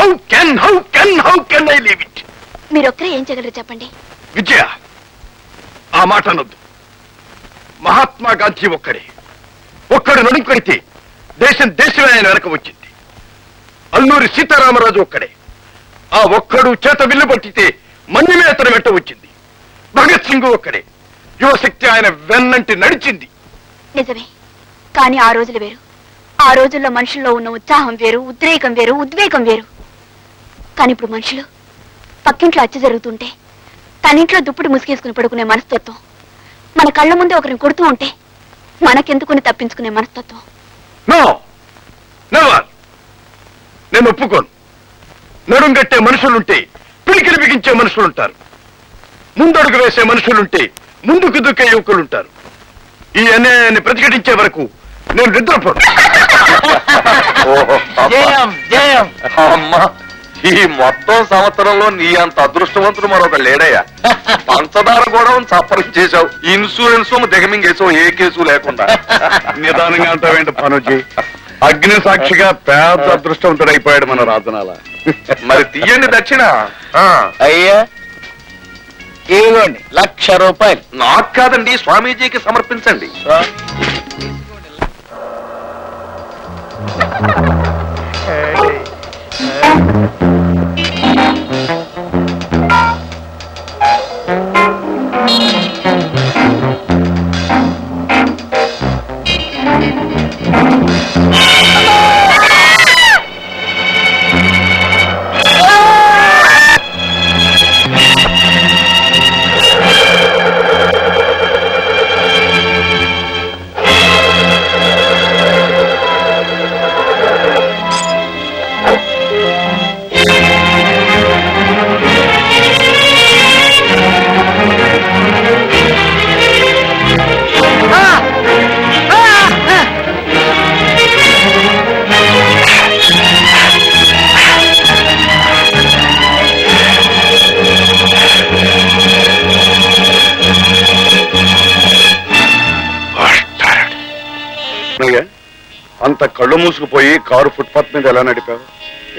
How can I leave it? మీరొక్కరే ఏం చేయగలరు చెప్పండి. విజయ, ఆ మాట అనొద్దు. మహాత్మా గాంధీ ఒక్కడు నడుంకొడితే దేశమే ఆయన వెనక వచ్చింది. అల్లూరి సీతారామరాజు ఒక్కడే. ఆ ఒక్కడు చేత విల్లు పట్టితే మన్యమే అతను వెంట వచ్చింది. భగత్ సింగ్ ఒక్కడే. యువశక్తి ఆయన వెన్నంటి నడిచింది. నిజమే, కానీ ఆ రోజులు వేరు. ఆ రోజుల్లో మనుషుల్లో ఉన్న ఉత్సాహం వేరు, ఉద్రేకం వేరు, ఉద్వేగం వేరు. కానీ ఇప్పుడు మనుషులు పక్కింట్లో హత్య జరుగుతుంటే తనింట్లో దుప్పటి ముసుగేసుకుని పడుకునే మనస్తత్వం, మన కళ్ళ ముందే ఒకరిని కొడుతూ ఉంటే మనకెందుకుని తప్పించుకునే మనస్తత్వం. నేను ఒప్పుకోను. నడుంగట్టే మనుషులుంటే పిలికిలి బిగించే మనుషులుంటారు. ముందడుగు వేసే మనుషులుంటే ముందుకు దుక్కే యువకులుంటారు. ఈ అన్యాయాన్ని ప్రతిఘటించే వరకు నేను నిద్రపోను. ఈ మొత్తం సంవత్సరంలో నీ అంత అదృష్టవంతుడు మరొక లేడయ్యా. పంచదార కూడా చప్పరం చేశావు, ఇన్సూరెన్స్ దిగమింగేసావు, ఏ కేసు లేకుండా. నిదానంగా అంటావేంటి పనుజీ? అగ్ని సాక్షిగా పెద్ద అదృష్టవంతుడు అయిపోయాడు మన రాజనాల. మరి తీయండి దక్షిణ. అయ్యా ఇదిగోండి 1,00,000 రూపాయలు. నాకు కాదండి, స్వామీజీకి సమర్పించండి. అంత కళ్ళు మూసుకుపోయి కారు ఫుట్పాత్ మీద ఎలా నడిపావు?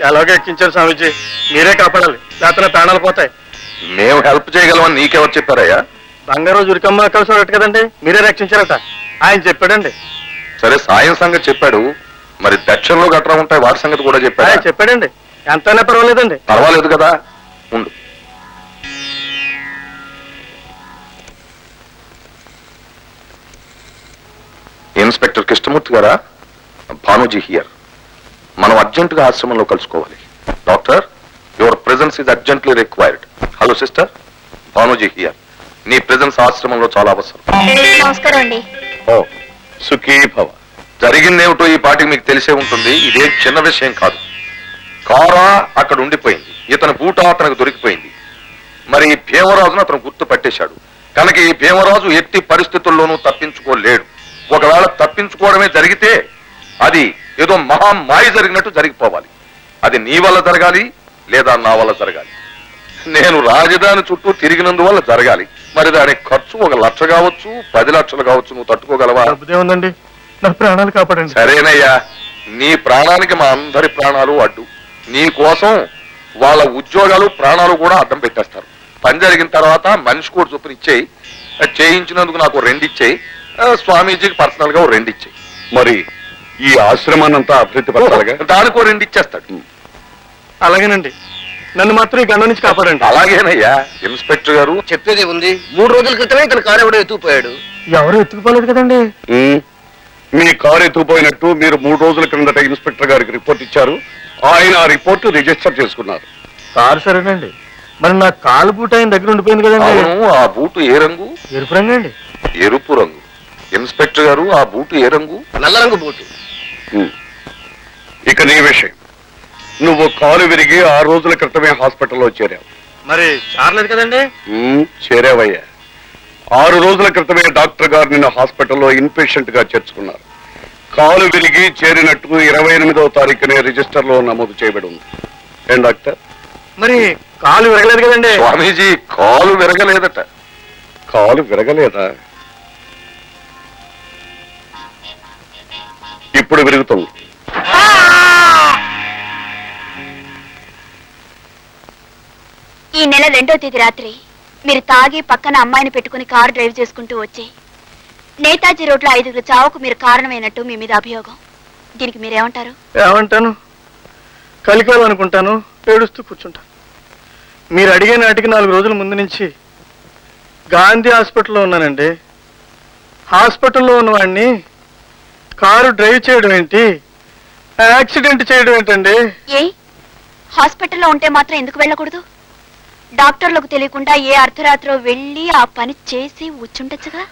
ఎలాగో ఎక్కించారు స్వామీజీ, మీరే కాపాడాలి, లేకపోతే ప్రాణాలు పోతాయి. మేము హెల్ప్ చేయగలమని నీకెవరు చెప్పారయ్యా? బంగారు జురికమ్మ కలిసి కదండి, మీరే రక్షించారట, ఆయన చెప్పాడండి. సరే, సాయం సంగతి చెప్పాడు, మరి దక్షిణలో గట్రా ఉంటాయి, వాటి సంగతి కూడా చెప్పాడు. చెప్పాడండి, ఎంతైనా పర్వాలేదండి. పర్వాలేదు కదా, ఉండు. ఇన్స్పెక్టర్ కృష్ణమూర్తి గారా? భానుజీ హియర్. మనం అర్జెంటుగా ఆశ్రమంలో కలుసుకోవాలి. Doctor, your presence is urgently required. Hello sister, Bhanuji here. నీ ప్రెజెన్స్ ఆశ్రమంలో చాలా అవసరం. నమస్కారం అండి. ఓ సుఖీ భవ. జరిగిందేమిటో ఈ పాటికి మీకు తెలిసే ఉంటుంది. ఇదే చిన్న విషయం కాదు. కారా అక్కడ ఉండిపోయింది, ఇతని బూట అతనికి దొరికిపోయింది. మరి ఈ భీమరాజును అతను గుర్తు పట్టేశాడు కనుక ఈ భీమరాజు ఎట్టి పరిస్థితుల్లోనూ తప్పించుకోలేడు. ఒకవేళ తప్పించుకోవడమే జరిగితే అది ఏదో మహామాయ జరిగినట్టు జరిగిపోవాలి. అది నీ వల్ల జరగాలి లేదా నా వల్ల జరగాలి. నేను రాజధాని చుట్టూ తిరిగినందువల్ల జరగాలి. మరి దానికి ఖర్చు 1,00,000 కావచ్చు, 10 లక్షలు కావచ్చు. నువ్వు తట్టుకోగలవా? ఉందండి, నా ప్రాణాలు కాపాడండి. సరేనయ్యా, నీ ప్రాణానికి మా అందరి ప్రాణాలు అడ్డు. నీ కోసం వాళ్ళ ఉద్యోగాలు ప్రాణాలు కూడా అడ్డం పెట్టేస్తారు. పని జరిగిన తర్వాత మనిషి కూడా చొప్పున ఇచ్చేయి. చేయించినందుకు నాకు 2 ఇచ్చేయి, స్వామీజీకి పర్సనల్ గా 2 ఇచ్చేయి. మరి ఈ ఆశ్రమాన్నంతా అభివృద్ధి పరచాలిగా, దానికో 2 ఇచ్చేస్తాడు. అలాగేనండి, నన్ను మాత్రం ఈ గండం నుంచి కాపాడండి. అలాగేనయ్యా. ఇన్స్పెక్టర్ గారు చెప్పేది ఉంది. 3 రోజుల క్రితమే ఇతను కారు ఎవడో ఎత్తుకుపోయాడు. ఎవరు ఎత్తుకుపోలేదు కదండి. మీ కారు ఎత్తుకుపోయినట్టు మీరు 3 రోజుల క్రిందట ఇన్స్పెక్టర్ గారికి రిపోర్ట్ ఇచ్చారు. ఆయన ఆ రిపోర్ట్ రిజిస్టర్ చేసుకున్నారు. కారు సరేనండి, మరి నా కాలు బూట ఆయన దగ్గర ఉండిపోయింది కదండి. అవును, ఆ బూటు ఏ రంగు? ఎరుపు రంగు అండి. ఎరుపు రంగు. ఇన్స్పెక్టర్ గారు, ఆ బూటు ఏ రంగు? నల్ల రంగు బూటు. ఇక నీ విషయం, నువ్వు కాలు విరిగి 6 రోజుల క్రితమే హాస్పిటల్లో చేరావు. మరి చారలేదు కదండి. చేరావయ్యా. 6 రోజుల క్రితమే డాక్టర్ గారు నిన్ను హాస్పిటల్లో ఇన్పేషెంట్ గా చేర్చుకున్నారు. కాలు విరిగి చేరినట్టు 28వ తారీఖునే రిజిస్టర్ లో నమోదు చేయబడి ఉంది. ఏం డాక్టర్? మరి కాలు విరగలేదు కదండి. స్వామీజీ, కాలు విరగలేదట. కాలు విరగలేదా? ఇప్పుడు విరుగుతుంది. ఈ నెల 2వ తేదీ రాత్రి మీరు తాగి పక్కన అమ్మాయిని పెట్టుకుని కారు డ్రైవ్ చేసుకుంటూ వచ్చి నేతాజీ రోడ్లో 5గురు చావుకు మీరు కారణమైనట్టు మీ మీద అభియోగం. దీనికి మీరేమంటారు? ఏమంటాను, కలికాలు అనుకుంటాను, ఏడుస్తూ కూర్చుంటాను. మీరు అడిగే నాటికి 4 రోజుల ముందు నుంచి గాంధీ హాస్పిటల్లో ఉన్నానండి. హాస్పిటల్లో ఉన్నవాడిని కారు డ్రైవ్ చేయడం ఏంటి, యాక్సిడెంట్ చేయడం ఏంటండి? ఏ హాస్పిటల్లో ఉంటే మాత్రం ఎందుకు వెళ్ళకూడదు? డాక్టర్లకు తెలియకుండా ఏ అర్ధరాత్రో వెళ్ళి ఆ పని చేసి వచ్చుండొచ్చుగా.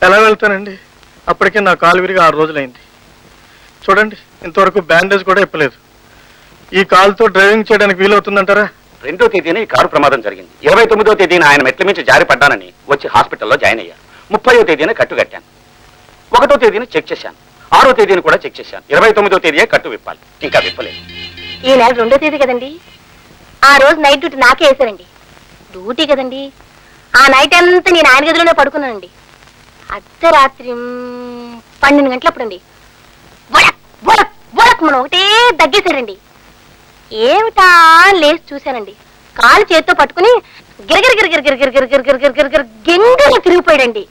ఎలా వెళ్తానండి? అప్పటికే నా కాలు విరిగి 6 రోజులైంది. చూడండి, ఇంతవరకు బ్యాండేజ్ కూడా ఇప్పలేదు. ఈ కాలుతో డ్రైవింగ్ చేయడానికి వీలవుతుందంటారా? 2వ తేదీన ఈ కారు ప్రమాదం జరిగింది. 29వ తేదీన ఆయన మెట్ల మించి జారి పడ్డానని వచ్చి హాస్పిటల్లో జాయిన్ అయ్యాను. 30వ తేదీన కట్టు కట్టాను. 1వ తేదీన చెక్ చేశాను. 6వ తేదీన కూడా చెక్ చేశాను. 29వ తేదీయే కట్టు విప్పాలి, ఇంకా విప్పలేదు. ఈ నెల 2వ తేదీ కదండి. ఆ రోజు నైట్ డ్యూటీ నాకే వేశారండి. డ్యూటీ కదండి. ఆ నైట్ అంతా నేను ఆయన గదిలోనే పడుకున్నానండి. అర్ధరాత్రి 12 గంటలప్పుడండి మనం ఒకటే దగ్గేశాడండి. ఏమిటా లేచి చూశానండి. కాలు చేత్తో పట్టుకుని గిరగిర గిరగిర గిరగిర గిరగిర గిరగిర గిరగిర గింగలు తిరిగిపోయాడండి.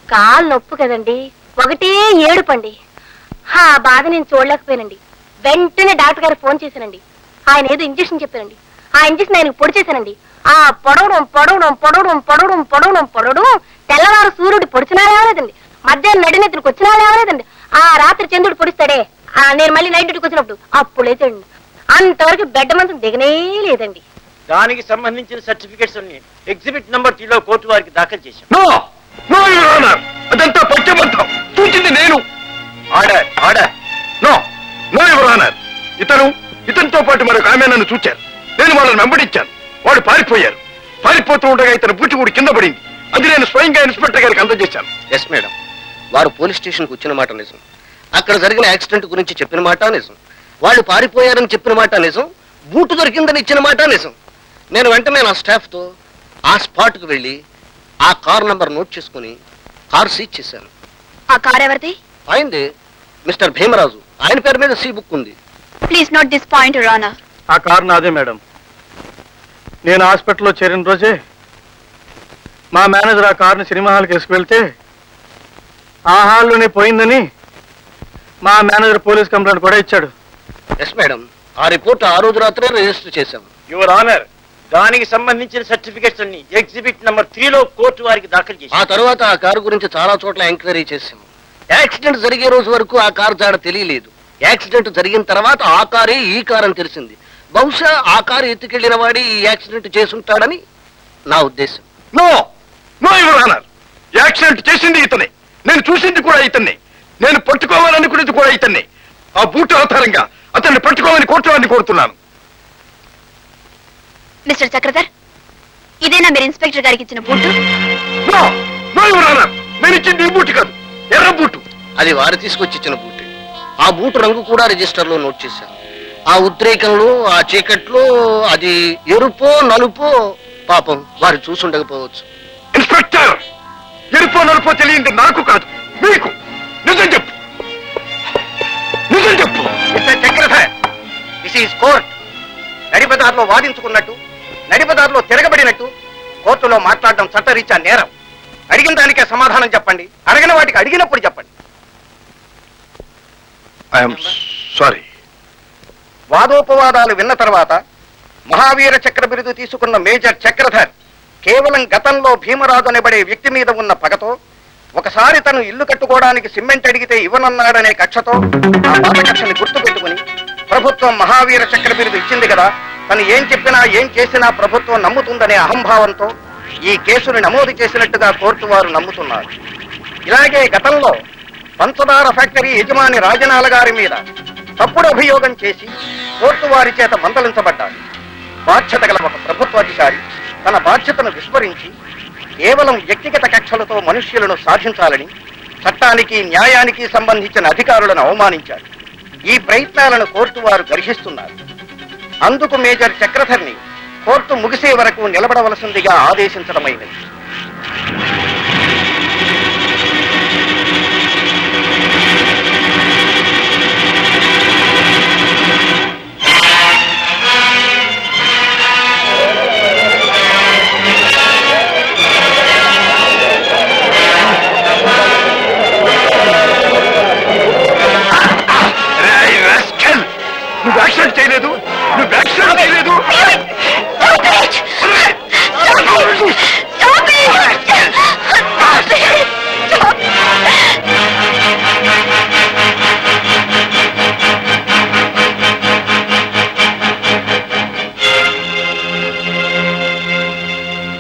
కాలు నొప్పు కదండి, ఒకటే ఏడుపండి. ఆ బాధ నేను చూడలేకపోయానండి. వెంటనే డాక్టర్ గారు ఫోన్ చేశానండి. ఆయన ఏదో ఇంజక్షన్ చెప్పారండి. ఆ ఇంజక్షన్ ఆయనకు పొడి చేశానండి. ఆ పొడవడం పొడవడం పొడవడం పొడవడం పొడవడం పొడవడం తెల్లవారు సూర్యుడు పొడిచినా లేవలేదండి. మధ్యాహ్నం నడినెత్తుడికి వచ్చినా లేవలేదండి. ఆ రాత్రి చంద్రుడు పొడిస్తాడే, నేను మళ్ళీ నైట్ డ్యూటీకి వచ్చినప్పుడు అప్పుడు లేదండి. అంతవరకు బెడ్ మంచం దిగనే లేదండి. దానికి సంబంధించిన సర్టిఫికెట్స్ అన్ని ఎగ్జిబిట్ నంబర్ 3లో కోర్టు వారికి దాఖలు చేశాం. నో నో యువర్ ఆనర్, అదంతా పచ్చబద్ధం. చూసింది నేను. Order order. No no your honour, ఇతనితో పాటు మరొక ఆమె నన్ను చూచారు. నేను వాళ్ళని వెంబడించాను. వాడు పారిపోయారు. పారిపోతూ ఉండగా ఇతను బూచిగూడి కింద పడింది. అది నేను స్వయంగా ఇన్స్పెక్టర్ గారికి అందజేశాను. ఎస్ మేడం, వారు పోలీస్ స్టేషన్కి వచ్చిన మాట నిజం. అక్కడ జరిగిన యాక్సిడెంట్ గురించి చెప్పిన మాట నిజం. వాళ్ళు పారిపోయారని చెప్పిన మాట నిజం. బూటు దొరికిందని ఇచ్చిన మాట నిజం. నేను వెంటనే నా స్టాఫ్తో ఆ స్పాట్కు వెళ్ళి ఆ కార్ నంబర్ నోట్ చేసుకుని కార్ సీజ్ చేశాను. ఆ కార్ ఎవరిది? ఆయనదే, మిస్టర్ భీమరాజు. ఆయన పేరు మీద సీ బుక్ ఉంది. Please note this point your honour. ఆ కారు నాదే మేడం. నేను హాస్పిటల్లో చేరిన రోజే మా మేనేజర్ ఆ కారుని సినిమా హాల్కి వేసుకువెళ్తే ఆ హాల్లోనే పోయిందని మా మేనేజర్ పోలీస్ కంప్లైంట్ కూడా ఇచ్చాడు. ఎస్ మేడం, ఆ రిపోర్ట్ ఆ రోజు రాత్రే రిజిస్టర్ చేశాం. యువర్ ఆనర్, దానికి సంబంధించిన సర్టిఫికెట్స్ అన్ని ఎగ్జిబిట్ నంబర్ 3లో కోర్టు వారికి దాఖలు ఆ చేశాం. తర్వాత ఆ కారు గురించి చాలా చోట్ల ఎంక్వైరీ చేశాం. యాక్సిడెంట్ జరిగే రోజు వరకు ఆ కారు జాడ తెలియలేదు. యాక్సిడెంట్ జరిగిన తర్వాత ఆ కారే ఈ కారు అని తెలిసింది. బహుశా ఆ కారు ఎత్తుకెళ్లిన వాడి ఈ యాక్సిడెంట్ చేసుంటాడని నా ఉద్దేశం. No no your honour, accident చేసింది ఇతనే. నేను చూసింది కూడా ఇతన్ని. నేను పట్టుకోవాలనుకునేది కూడా ఇతన్ని. ఆ బూటు ఆధారంగా అతన్ని పట్టుకోవాలని కోర్టు వారిని కోరుతున్నాను. మిస్టర్ చక్రధర్, ఇదేనా మీరు ఇన్స్పెక్టర్ గారికి ఇచ్చిన boot? No no your honour, నేను ఇచ్చింది ఈ బూటు కాదు, ఎర్ర బూటు. అది వారు తీసుకొచ్చి ఇచ్చిన బూటే. ఆ బూటు రంగు కూడా రిజిస్టర్లో నోట్ చేశాను. ఆ ఉద్రేకంలో, ఆ చీకట్లో అది ఎరుపో నలుపో పాపం వారు చూసుండకపోవచ్చు. ఇన్స్పెక్టర్, ఎరుపో నలుపో తెలియంది నాకు కాదు, మీకు. నిజం చెప్పు, నిజం చెప్పు. Mister Chakradhar, this is court. నడిపదారిలో వాదించుకున్నట్టు, నడిపదారిలో తిరగబడినట్టు కోర్టులో మాట్లాడడం చట్టరీత్యా నేరం. అడిగిన దానికే సమాధానం చెప్పండి, అడిగిన వాటికి అడిగినప్పుడు చెప్పండి. I'm sorry. వాదోపవాదాలు విన్న తర్వాత మహావీర చక్ర బిరుదు తీసుకున్న మేజర్ చక్రధర్ కేవలం గతంలో భీమరాజు అనబడే వ్యక్తి మీద ఉన్న పగతో, ఒకసారి తను ఇల్లు కట్టుకోవడానికి సిమెంట్ అడిగితే ఇవ్వనన్నాడనే కక్షతో ఆ పాత కక్షని గుర్తుపెట్టుకుని ప్రభుత్వం మహావీర చక్ర బిరుదు ఇచ్చింది కదా, తను ఏం చెప్పినా ఏం చేసినా ప్రభుత్వం నమ్ముతుందనే అహంభావంతో ఈ కేసును నమోదు చేసినట్టుగా కోర్టు వారు నమ్ముతున్నారు. ఇలాగే గతంలో పంచదార ఫ్యాక్టరీ యజమాని రాజనాల గారి మీద తప్పుడు అభియోగం చేసి కోర్టు వారి చేత మందలించబడ్డారు. బాధ్యత గల ఒక ప్రభుత్వాధికారి తన బాధ్యతను విస్మరించి కేవలం వ్యక్తిగత కక్షలతో మనుష్యులను సాధించాలని చట్టానికి న్యాయానికి సంబంధించిన అధికారులను అవమానించారు. ఈ ప్రయత్నాలను కోర్టు వారు గర్హిస్తున్నారు. అందుకు మేజర్ చక్రధర్ని కోర్టు ముగిసే వరకు నిలబడవలసిందిగా ఆదేశించడమైనది.